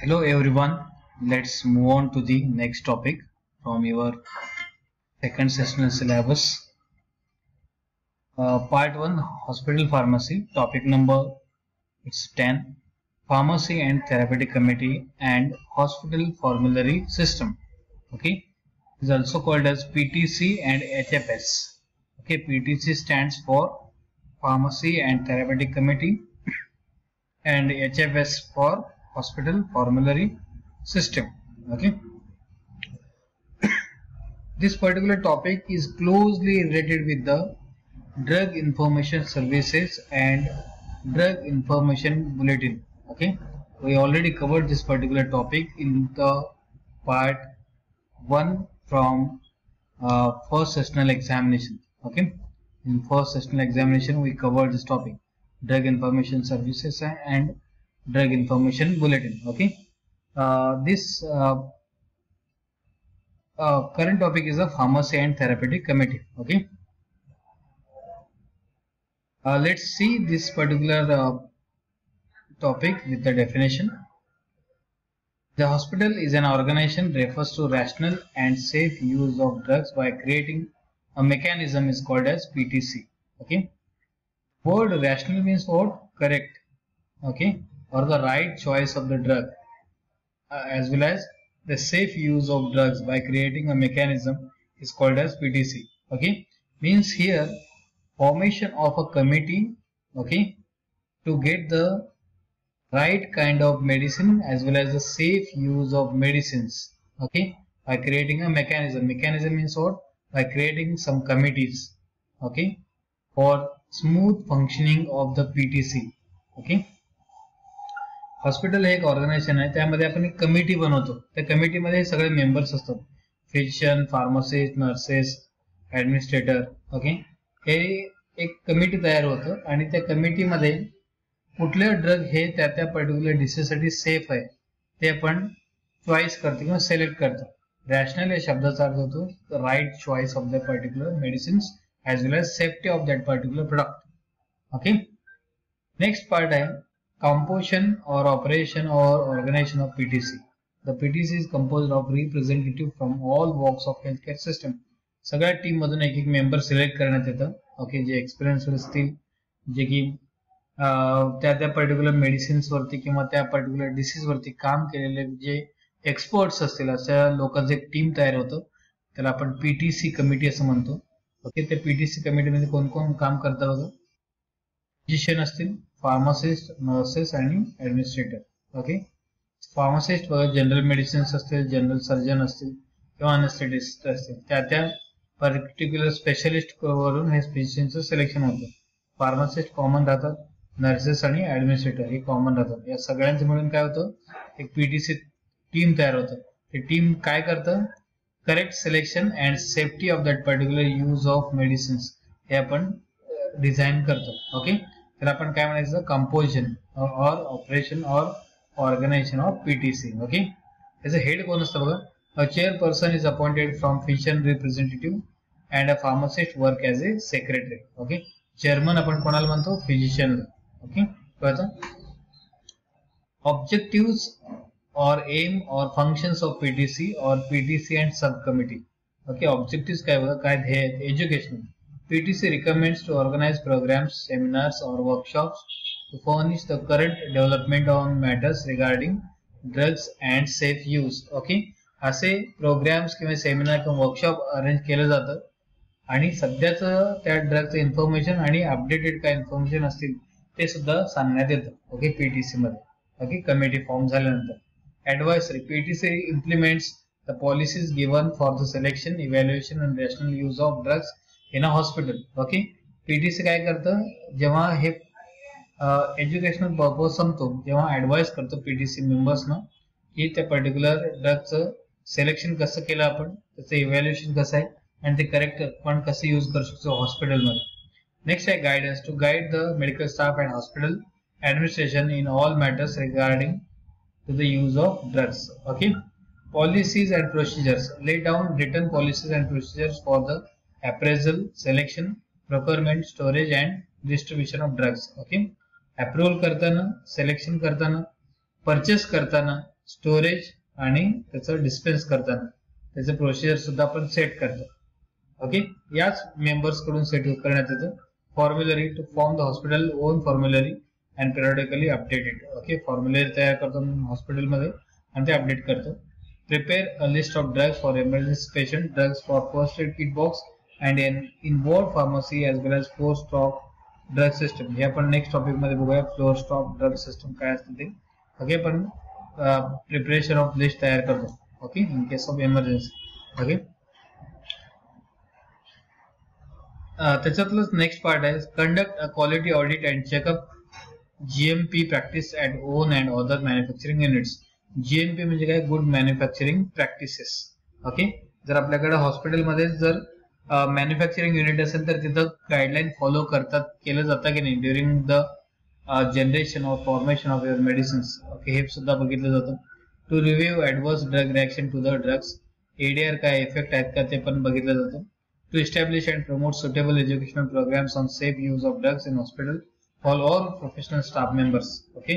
Hello everyone, let's move on to the next topic from your second sessional syllabus. Part 1 Hospital Pharmacy, topic number it's 10 Pharmacy and Therapeutic Committee and Hospital Formulary System. Okay, it is also called as PTC and HFS. Okay, PTC stands for Pharmacy and Therapeutic Committee and HFS for Hospital Formulary System. Okay, this particular topic is closely related with the Drug Information Services and Drug Information Bulletin. Okay, we already covered this particular topic in the part 1 from first sessional examination. Okay, in first sessional examination we covered this topic, Drug Information Services and Drug Information Bulletin. Okay, this current topic is a Pharmacy and Therapeutic Committee. Okay, let's see this particular topic with the definition. The hospital is an organization refers to rational and safe use of drugs by creating a mechanism is called as PTC. Okay, word rational means what? Correct. Okay, or the right choice of the drug, as well as the safe use of drugs by creating a mechanism is called as PTC. Okay, means here formation of a committee, okay, to get the right kind of medicine as well as the safe use of medicines, okay, by creating a mechanism. Mechanism means what? By creating some committees, okay, for smooth functioning of the PTC. Okay, hospital हे एक organisation आहे, त्यामध्ये आपण एक committee बनवतो. त्या कमिटीमध्ये सगळे members असतात, physician, pharmacist, nurses, administrator. Okay, हे एक कमिटी तयार होतं आणि त्या कमिटीमध्ये कुठले ड्रग हे त्या त्या पर्टिक्युलर डिसीजसाठी सेफ आहे ते आपण चॉईस करतो किंवा सिलेक्ट करतो. रॅशनल या शब्दाचा अर्थ होतो right choice of the particular medicines as well as safety of that particular product. Okay, next part आहे composition or operation or organization of PTC. The PTC is composed of representative from all walks of healthcare system. सगळ्या team मधून एक एक member select करण्यात येतं. Okay, जे experience असतील, जे की त्या त्या पर्टिक्युलर मेडिसिन्स वरती किंवा त्या पर्टिक्युलर डिसीज वरती काम केलेले जे एक्सपर्ट्स असतील अशा लोकांचं एक टीम तयार होतं. त्याला आपण PTC कमिटी असं म्हणतो. ओके, त्या PTC कमिटीमध्ये कोण कोण काम करतं बघा. फिजिशियन असतील, फार्मासिस्ट, नर्सेस आणि ऍडमिनिस्ट्रेटर. ओके, फार्मासिस्ट बघा जनरल मेडिसिन्स असतील, जनरल सर्जन असतील किंवा अनेस्थेटिस्ट असतील, त्या त्या पर्टिक्युलर स्पेशलिस्ट वरून हे फिजिशियनचं सिलेक्शन होतं. फार्मासिस्ट कॉमन राहतात, नर्सेस आणि ऍडमिनिस्ट्रेटर हे कॉमन राहतात. या सगळ्यांचं मिळून काय होतं, एक PTC टीम तयार होतं. ते टीम काय करतं, correct selection and safety of that particular use of medicines हे आपण डिझाईन करतो. ओके, तर आपण काय म्हणायचं, कंपोजिशन और ऑपरेशन और ऑर्गनायझेशन ऑफ PTC. ओके, त्याचं हेड कोण असतं बघा. A chairperson is appointed from physician representative and a pharmacist work as a secretary. Okay, chairman आपण कोणाला म्हणतो, फिजिशियनला. ओके, कळतं. ऑब्जेक्टिव्स और एम और फंक्शन्स ऑफ PTC और PTC and sub committee. Okay, objectives काय बघा, काय ध्येय आहेत, educational. PTC recommends to organize programs, seminars or workshops to furnish the current development on matters regarding drugs and safe use. Okay, असे programs किंवा seminar किंवा workshop arrange केलं जातं आणि सध्याचं त्या ड्रगचं इन्फॉर्मेशन आणि अपडेटेड काय इन्फॉर्मेशन असतील ते सुद्धा सांगण्यात येतं. ओके, PTC मध्ये. ओके, कमिटी फॉर्म झाल्यानंतर. ऍडवायसरी. PTC implements the policies given for the selection, evaluation and rational use of drugs in a hospital. Okay, PTC काय करतं, जेव्हा हे एज्युकेशनल पर्पज संपतो जेव्हा ऍडवाइस करतो PTC मेंबर्सना की त्या पर्टिक्युलर ड्रगचं सिलेक्शन कसं केलं आपण, त्याचं इव्हॅल्युएशन कसं आहे आणि ते करेक्ट आपण कसं यूज करू शकतो हॉस्पिटलमध्ये. नेक्स्ट आहे guidance to guide the medical staff and hospital administration in all matters regarding to the use of drugs. Okay, policies and procedures. Lay down written policies and procedures for the appraisal, selection, procurement, storage and distribution of drugs. Okay, approval करताना, selection करताना, purchase करताना storage आणि त्याचं dispense करताना त्याचं procedure सुद्धा आपण set करतो. ओके, याच मेंबर्स कडून सेट करण्यात येतं. Formulary to form the hospital own formulary and periodically updated. Okay, formulary तयार करतो हॉस्पिटलमध्ये आणि ते अपडेट करतो. Prepare a list of drugs for emergency patient, drugs for first aid kit box and involved pharmacy as well as floor stock drug system. हे आपण next topic मध्ये बघूया. फ्लोर स्टॉक ड्रग सिस्टम काय असतं ते. Okay, पण preparation of list तयार करतो. Okay, in case of emergency. Okay, त्याच्यातलंच नेक्स्ट पार्ट आहे conduct a quality audit and checkup GMP practice at own and other manufacturing units. GMP म्हणजे काय, गुड मॅन्युफॅक्चरिंग प्रॅक्टिसेस. ओके, जर आपल्याकडे हॉस्पिटलमध्ये जर मॅन्युफॅक्चरिंग युनिट असेल तर तिथं गाईडलाईन फॉलो केलं जातं की नाही during the generation or formation of your medicines. Okay, हे सुद्धा बघितलं जातं. To review adverse drug reaction to the drugs, ADR काय इफेक्ट आहेत का ते पण बघितलं जातं. To establish and promote suitable educational programmes on safe use of drugs in hospital for all professional staff members. Okay,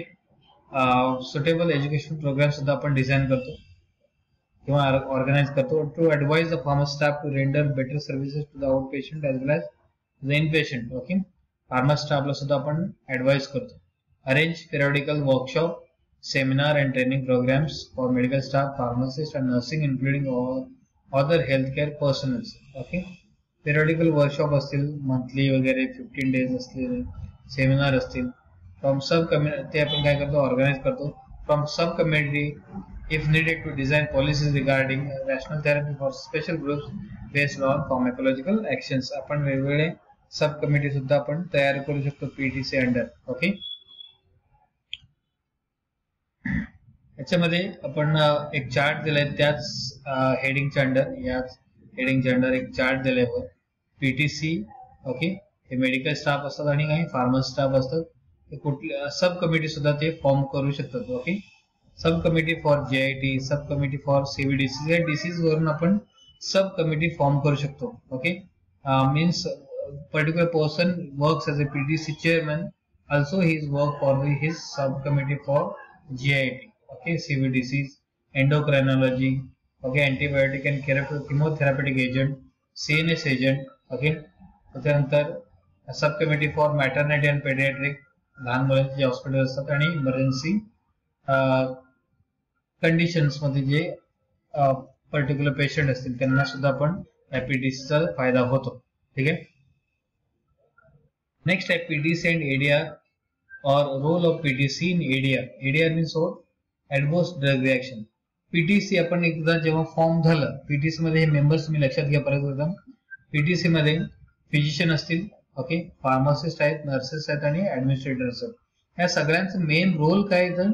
suitable education programme सुद्धा आपण design करतो किंवा ऑर्गनाइज करतो. To advise the pharmacy staff to render better services to the out patient as well as the in patient. Okay, pharmacy स्टाफला सुद्धा आपण advise करतो. Arrange periodical workshop, seminar and training programmes for medical staff, pharmacist and nursing including other healthcare personals. Okay, periodical workshop असतील monthly वगैरे, 15 days असतील, seminar असतील. From sub community ते आपण काय करतो, ऑर्गनाइज करतो. From sub community if needed to design policies regarding rational therapy for special groups based on pharmacological actions. आपण वेगवेगळे सब कमिटी सुद्धा आपण तयार करू शकतो PTC अंडर. ओके, याच्यामध्ये आपण एक चार्ट दिलाय त्याच हेडिंगच्या अंडर, याच हेडिंगच्या अंडर एक चार्ट दिलाय PTC. ओके, हे मेडिकल स्टाफ असतात आणि काही फार्मसी स्टाफ असतात. ते कुठल्या सब कमिटी सुद्धा ते फॉर्म करू शकतात. Okay, sub committee for JIT, sub committee for CVDC, या डिसीज वरून आपण सब कमिटी फॉर्म करू शकतो. Okay, means particular person works as a PTC chairman, also his work for his subcommittee for GIT. Okay, CVDCs, endocrinology, okay, antibiotic and chemotherapeutic agent, CNS agent. Okay, त्यानंतर sub committee for maternity and paediatric, लहान मुलांचे जे hospital असतात आणि emergency conditions मध्ये जे particular patient असतील त्यांना सुद्धा आपण या PTCचा फायदा होतो. ठीक आहे, नेक्स्ट आहे PTC अँड ADR और role of PTC in ADR. ADR means adverse drug reaction. PTC आपण एकदा जेव्हा फॉर्म झालं, PTC मध्ये हे मेंबर्स तुम्ही लक्षात घ्या परत एकदा. PTC मध्ये फिजिशियन असतील, ओके, फार्मासिस्ट आहेत, नर्सेस आहेत आणि ऍडमिनिस्ट्रेटर्स आहेत. या सगळ्यांचं मेन रोल काय तर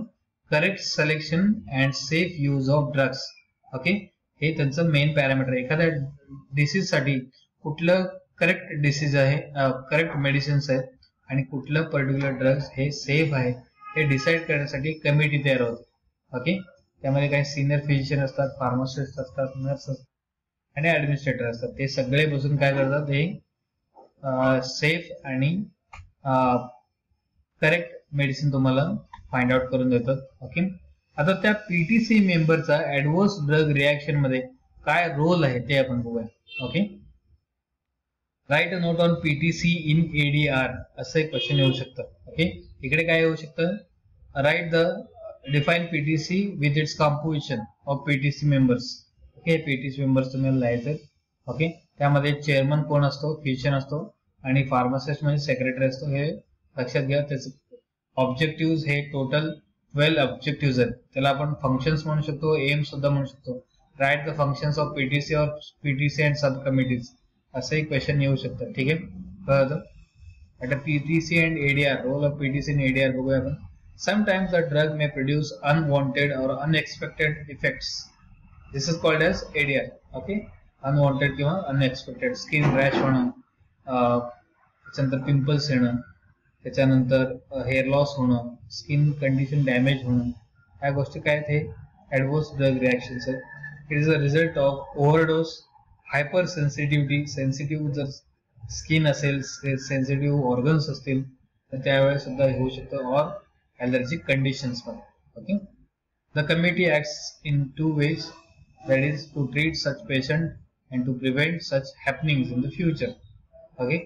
correct selection and safe use of drugs. Okay, हे त्यांचं मेन पॅरामीटर. एखाद्या डिसीज साठी कुठलं करेक्ट डिसीज आहे, करेक्ट मेडिसिन्स आहेत आणि कुठलं पर्टिक्युलर ड्रग्स हे सेफ आहे हे डिसाईड करण्यासाठी कमिटी तयार होते. ओके, त्यामध्ये काही सिनियर फिजिशियन असतात, फार्मासिस्ट असतात, नर्स असतात आणि ऍडमिनिस्ट्रेटर असतात. ते सगळे बसून काय करतात, हे सेफ आणि करेक्ट मेडिसिन तुम्हाला फाइंड आउट करून देतात. ओके, आता त्या PTC मेंबरचा ऍडव्हर्स ड्रग रिॲक्शन मध्ये काय रोल आहे ते आपण बघूया. Okay, right a note on PTC in ADR असं एक क्वेश्चन येऊ शकतं. ओके, इकडे काय येऊ शकतं, write the define PTC with its composition of PTC members. Okay, PTC members तुम्हाला लिहायचं. ओके, त्यामध्ये चेअरमन कोण असतो, फिजिशियन असतो आणि फार्मासिस्ट म्हणजे सेक्रेटरी असतो. हे लक्षात घ्या. त्याचे ऑब्जेक्टिव्ह हे टोटल 12 ऑब्जेक्टिव्ह आहेत. त्याला आपण फंक्शन्स म्हणू शकतो, एम सुद्धा म्हणू शकतो. Write the functions of PTC और PTC अँड सब कमिटीज असं एक क्वेश्चन येऊ शकतं. ठीक आहे, कळलं. आता PTC and ADR, role of PTC in ADR बघूया आपण. Sometimes the drug may produce unwanted or unexpected effects. This is called as ADR. Okay, unwanted किंवा unexpected. स्किन रॅश होणं, त्याच्यानंतर पिंपल्स येणं, त्याच्यानंतर हेअर लॉस होणं, स्किन कंडिशन डॅमेज होणं, ह्या गोष्टी काय आहेत, हे ऍडव्हर्स ड्रग रिॲक्शन्स आहेत. It is a result of overdose, hyper sensitivity, sensitive जर स्किन असेल, सेन्सिटिव्ह ऑर्गन्स असतील तर त्यावेळेस सुद्धा होऊ शकतं, और ॲलर्जिक कंडिशन्स मध्ये. Okay, The committee acts in two ways, that is to treat such patient and to prevent such happenings in the future. Okay,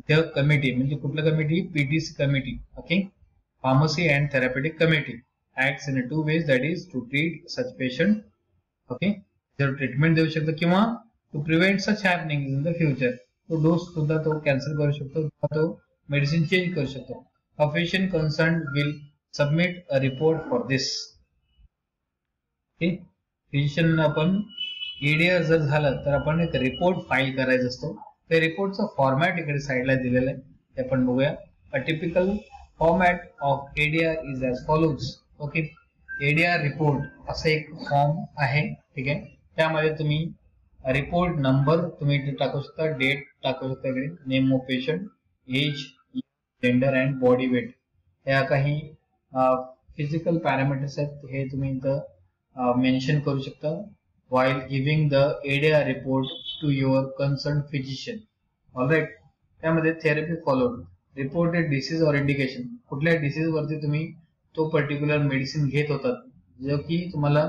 the committee म्हणजे कुठला committee? PTC committee. Okay, pharmacy and therapeutic committee acts in two ways, that is to treat such patient. Okay, जर treatment देऊ शकतो किंवा to prevent such happenings in the future. तो dose सुद्धा तो cancel करू शकतो, तो मेडिसिन चेंज करू शकतो. A patient concerned will submit a report for this. Physician आपण एडीआर जर झालं तर आपण एक रिपोर्ट फाईल करायचा असतो. त्या रिपोर्टचा फॉर्मॅट इकडे साईडला दिलेला आहे, ते आपण बघूया. A typical format of ADR is as follows. Okay, ADR report असं एक फॉर्म आहे, ठीक आहे. त्यामध्ये तुम्ही रिपोर्ट नंबर तुम्ही टाकू शकता, डेट टाकू शकता, इकडे name of patient, age, gender and body weight, या काही फिजिकल पॅरामीटर्स आहेत, हे तुम्ही इथं मेन्शन करू शकता while giving the ADR report to your concerned physician. Alright, त्यामध्ये थेरपी फॉलोड, रिपोर्टेड डिसीज और इंडिकेशन, कुठल्या डिसीज वरती तुम्ही तो पर्टिक्युलर मेडिसिन घेत होतात जो की तुम्हाला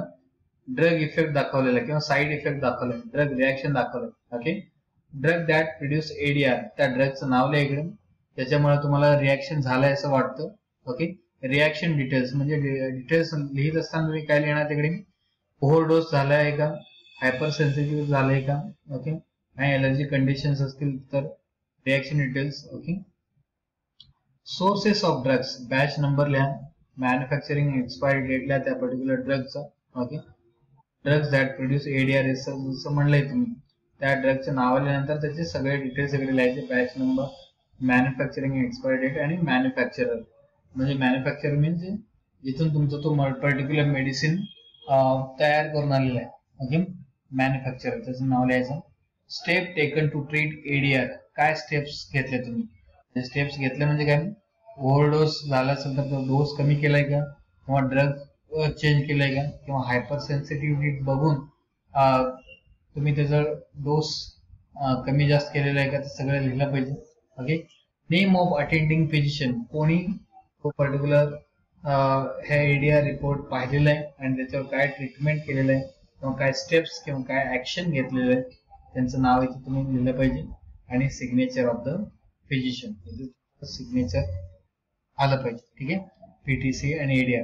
ड्रग इफेक्ट दाखवलेला किंवा साईड इफेक्ट दाखवलाय, ड्रग रिॲक्शन दाखवलंय. Okay, drug that produce ADR, त्या ड्रगचं नाव लिहा इकडे, त्याच्यामुळे तुम्हाला रिॲक्शन झालंय असं वाटतं. ओके, रिॲक्शन डिटेल्स म्हणजे डिटेल्स लिहित असताना तुम्ही काय लिहिणार तिकडे, ओव्हरडोस झालाय का, हायपर सेन्सिटिव्ह झालाय का, ओके, आणि एलर्जी कंडिशन्स असतील तर reaction details. Okay, sources of drugs, batch number लिहा, मॅन्युफॅक्चरिंग एक्सपायरी डेट लिहा त्या पर्टिक्युलर ड्रगचा. Okay, drugs that produce ADR जसं म्हणलंय तुम्ही, त्या ड्रगचं नाव आल्यानंतर त्याचे सगळे डिटेल्स इकडे लिहायचे, batch number, manufacturing expiry date आणि मॅन्युफॅक्चरर. म्हणजे मॅन्युफॅक्चर मीन्स जिथून तुमचं तो पर्टिक्युलर मेडिसिन तयार करून आलेला आहे. ओके, मॅन्युफॅक्चरर त्याचं नाव लिहायचं. Step taken to treat ADR, काय स्टेप्स घेतले तुम्ही, स्टेप्स घेतले म्हणजे काय, ओव्हरडोस झाला असेल तर तो डोस कमी केलाय का, किंवा ड्रग चेंज केलाय का, किंवा हायपर सेन्सिटिव्हिटी बघून तुम्ही त्याचा डोस कमी जास्त केलेला आहे का, ते सगळं लिहिलं पाहिजे. Okay, name of attending physician, कोणी तो पर्टिक्युलर हे एडीआर रिपोर्ट पाहिलेला आहे आणि त्याच्यावर काय ट्रीटमेंट केलेलं आहे किंवा काय स्टेप्स किंवा काय ऍक्शन घेतलेलं आहे त्यांचं नाव इथे तुम्ही लिहिलं पाहिजे. आणि signature of the physician, signature आलं पाहिजे. ठीक आहे, पीटीसी आणि एडीआर.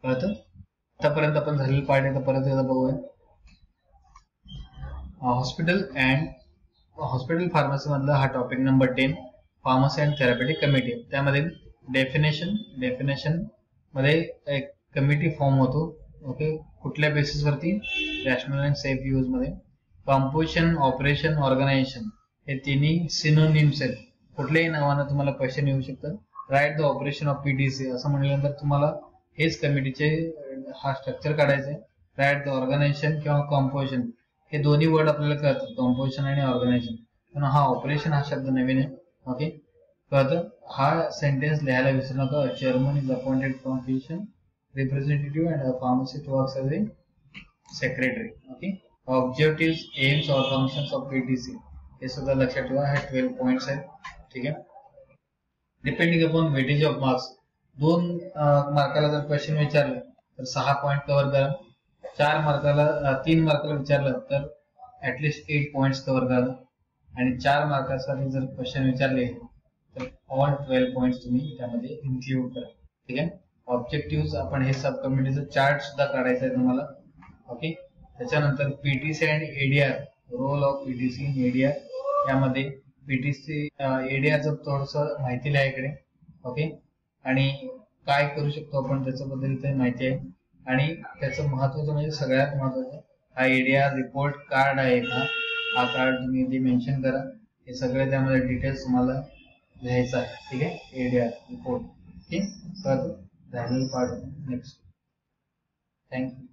कळतं? आतापर्यंत आपण झालेलं पार्ट आहे, तर परत एकदा बघूया. हॉस्पिटल फार्मसी मधला हा topic number 10, pharmacy and therapeutic committee. त्यामध्ये डेफिनेशन मध्ये एक कमिटी फॉर्म होतो. ओके, कुठल्या बेसिस वरती, रॅशनल अँड सेफ यूज मध्ये. कंपोजिशन, ऑपरेशन, ऑर्गनायझेशन हे तिन्ही सिनोनिम्स आहेत, कुठल्याही नावानं तुम्हाला क्वेश्चन येऊ शकतात. Write the operation of PTC असं म्हटल्यानंतर तुम्हाला हेच कमिटीचे हा स्ट्रक्चर काढायचं आहे. राईट द ऑर्गनायझेशन किंवा कंपोजिशन हे दोन्ही वर्ड आपल्याला कळतात, कंपोजिशन आणि ऑर्गनायझेशन. पण हा ऑपरेशन हा शब्द नवीन आहे. ओके, कळतं? हा सेंटेन्स लिहायला विसरू नका. Chairman is appointed from physician representative and pharmacist works as a secretary. Okay, objective, AIIMS और फंक्शन्स ऑफ पीटीसी हे सुद्धा लक्षात ठेवा. हे 12 पॉइंट्स आहेत. ठीक आहे, depending upon weightage of marks, 2 मार्काला जर क्वेश्चन विचारलं तर 6 पॉइंट कव्हर करा. 3 मार्काला विचारलं तर ऍटलिस्ट 8 पॉइंट्स कव्हर करा. आणि 4 मार्कासाठी जर क्वेश्चन विचारले तर ऑल 12 पॉइंट्स तुम्ही त्यामध्ये इन्क्लूड करा. ठीक आहे, ऑब्जेक्टिव्ह आपण हे सब कमिटीचं चार्ट सुद्धा काढायचं आहे तुम्हाला. ओके, त्याच्यानंतर पीटीसी आणि एडीआर, रोल ऑफ पीटीसी आणि एडीआर, यामध्ये पीटीसी एडीआरचं थोडस माहिती लिहा इकडे. ओके, आणि काय करू शकतो आपण त्याच्याबद्दल इथे माहिती आहे. आणि त्याचं महत्वाचं म्हणजे सगळ्यात महत्वाचं, हा एडीआर रिपोर्ट कार्ड आहे का, हा कार्ड तुम्ही इथे मेन्शन करा. हे सगळे त्यामध्ये डिटेल्स तुम्हाला लिहायचं आहे. ठीक आहे, एडीआर रिपोर्ट. ठीक, राहिलेलं पार्ट नेक्स्ट. थँक्यू.